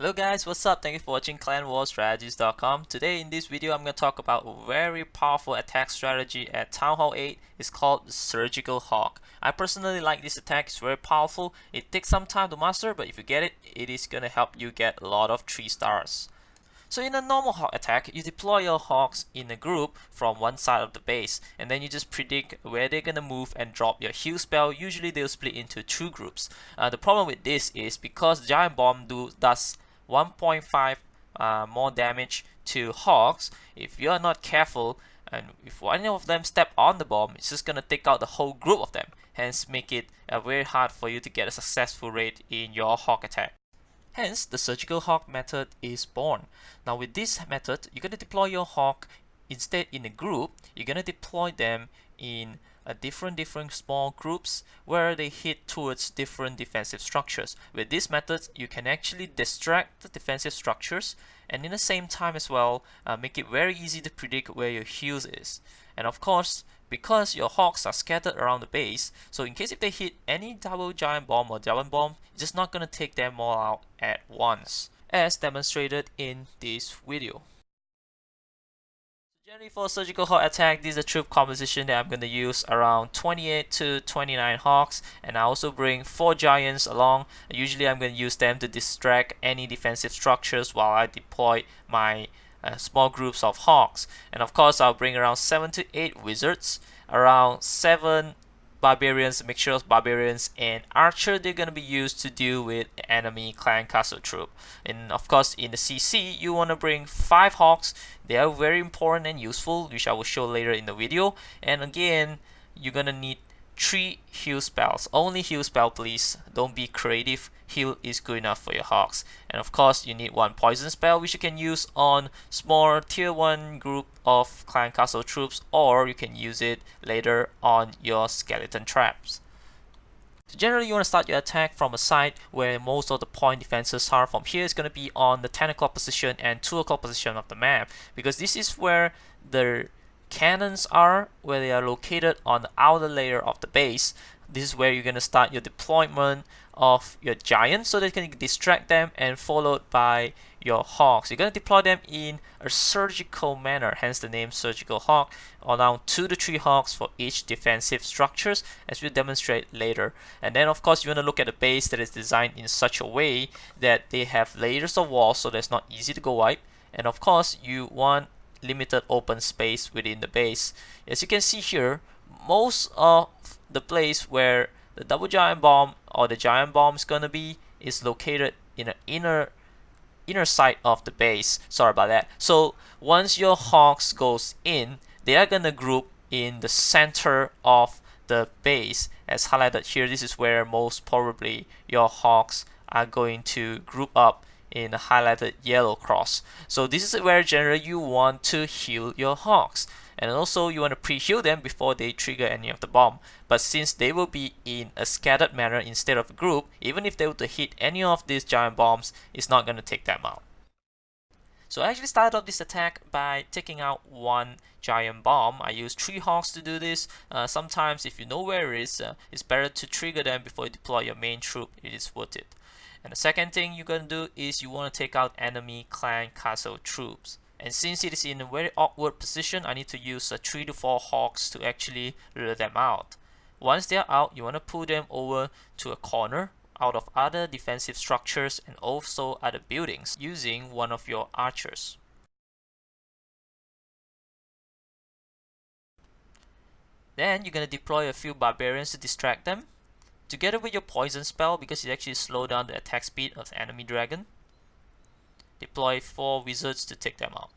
Hello guys, what's up? Thank you for watching clanwarstrategies.com. Today in this video I'm going to talk about a very powerful attack strategy at Town Hall 8. It's called the Surgical Hawk. I personally like this attack. It's very powerful. It takes some time to master, but if you get it, it is going to help you get a lot of 3 stars. So in a normal hawk attack, you deploy your hawks in a group from one side of the base, and then you just predict where they're gonna move and drop your heal spell. Usually they'll split into 2 groups. The problem with this is because Giant Bomb does 1.5 more damage to hawks. If you are not careful, and if any of them step on the bomb, it's just gonna take out the whole group of them, hence make it very hard for you to get a successful rate in your hawk attack. Hence, the surgical hawk method is born. Now with this method, you're going to deploy your hawk instead in a group. You're going to deploy them in different small groups where they hit towards different defensive structures. With this method, you can actually distract the defensive structures and in the same time as well, make it very easy to predict where your heals is. And of course, because your hawks are scattered around the base, so in case if they hit any double giant bomb or giant bomb, it's just not going to take them all out at once, as demonstrated in this video. Generally for surgical hawk attack, this is a troop composition that I'm going to use around 28 to 29 hawks, and I also bring 4 giants along. Usually I'm going to use them to distract any defensive structures while I deploy my small groups of hawks. And of course I'll bring around 7 to 8 wizards, around 7 barbarians, a mixture of barbarians and archer. They're going to be used to deal with enemy clan castle troop. And of course in the CC you want to bring 5 hawks. They are very important and useful, which I will show later in the video. And again, you're going to need 3 heal spells. Only heal spell please, don't be creative. Heal is good enough for your hawks. And of course you need 1 poison spell, which you can use on small tier 1 group of clan castle troops, or you can use it later on your skeleton traps. So generally you want to start your attack from a side where most of the point defenses are. From here it's going to be on the 10 o'clock position and 2 o'clock position of the map, because this is where the cannons are, where they are located on the outer layer of the base. This is where you're going to start your deployment of your giants so that you can distract them, and followed by your hawks. You're going to deploy them in a surgical manner, hence the name Surgical Hawk. Around 2 to 3 hawks for each defensive structures, as we'll demonstrate later. And then of course you want to look at the base that is designed in such a way that they have layers of walls so that's not easy to go wipe. And of course you want limited open space within the base. As you can see here, most of the place where the double giant bomb or the giant bomb is gonna be is located in the inner side of the base. Sorry about that. So once your hawks goes in, they are gonna group in the center of the base, as highlighted here. This is where most probably your hawks are going to group up in a highlighted yellow cross. So this is where generally you want to heal your hawks, and also you want to pre-heal them before they trigger any of the bomb. But since they will be in a scattered manner instead of a group, even if they were to hit any of these giant bombs, it's not going to take them out. So I actually started off this attack by taking out 1 giant bomb. I used 3 hawks to do this. Sometimes if you know where it is, it's better to trigger them before you deploy your main troop. It is worth it. And the second thing you're going to do is you want to take out enemy clan castle troops. And since it is in a very awkward position, I need to use 3 to 4 hawks to actually lure them out. Once they're out, you want to pull them over to a corner out of other defensive structures and also other buildings using one of your archers. Then you're going to deploy a few barbarians to distract them, together with your poison spell, because it actually slows down the attack speed of the enemy dragon. Deploy 4 wizards to take them out.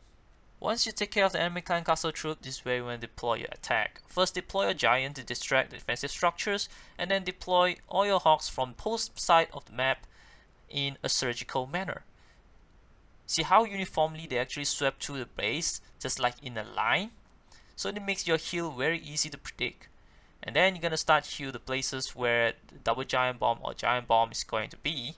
Once you take care of the enemy clan castle troop, this is where you want to deploy your attack. First deploy a giant to distract the defensive structures, and then deploy all your hawks from both sides of the map in a surgical manner. See how uniformly they actually swept through the base, just like in a line? So it makes your heal very easy to predict. And then you're going to start heal the places where the double giant bomb or giant bomb is going to be,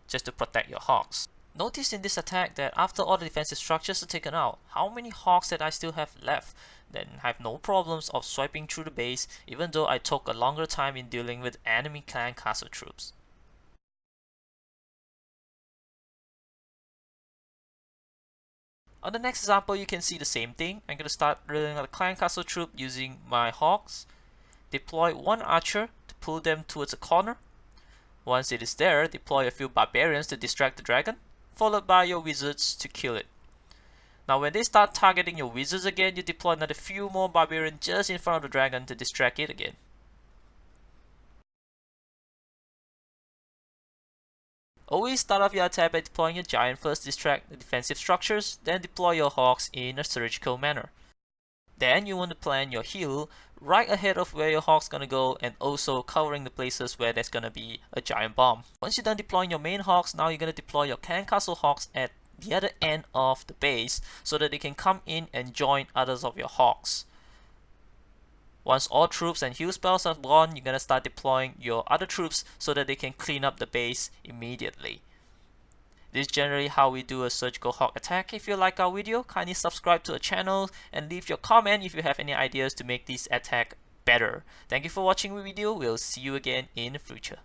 just to protect your hawks. Notice in this attack that after all the defensive structures are taken out, how many hawks that I still have left. Then I have no problems of swiping through the base, even though I took a longer time in dealing with enemy clan castle troops. On the next example, you can see the same thing. I'm going to start building a clan castle troop using my hawks. Deploy one archer to pull them towards a corner. Once it is there, deploy a few barbarians to distract the dragon, followed by your wizards to kill it. Now when they start targeting your wizards again, you deploy another few more barbarians just in front of the dragon to distract it again. Always start off your attack by deploying your giant first, distract the defensive structures, then deploy your hawks in a surgical manner. Then you want to plan your heal right ahead of where your hawk's gonna go, and also covering the places where there's gonna be a giant bomb. Once you're done deploying your main hawks, now you're gonna deploy your clan castle hawks at the other end of the base so that they can come in and join others of your hawks. Once all troops and heal spells are gone, you're gonna start deploying your other troops so that they can clean up the base immediately. This is generally how we do a surgical hawk attack. If you like our video, kindly subscribe to our channel and leave your comment if you have any ideas to make this attack better. Thank you for watching the video. We'll see you again in the future.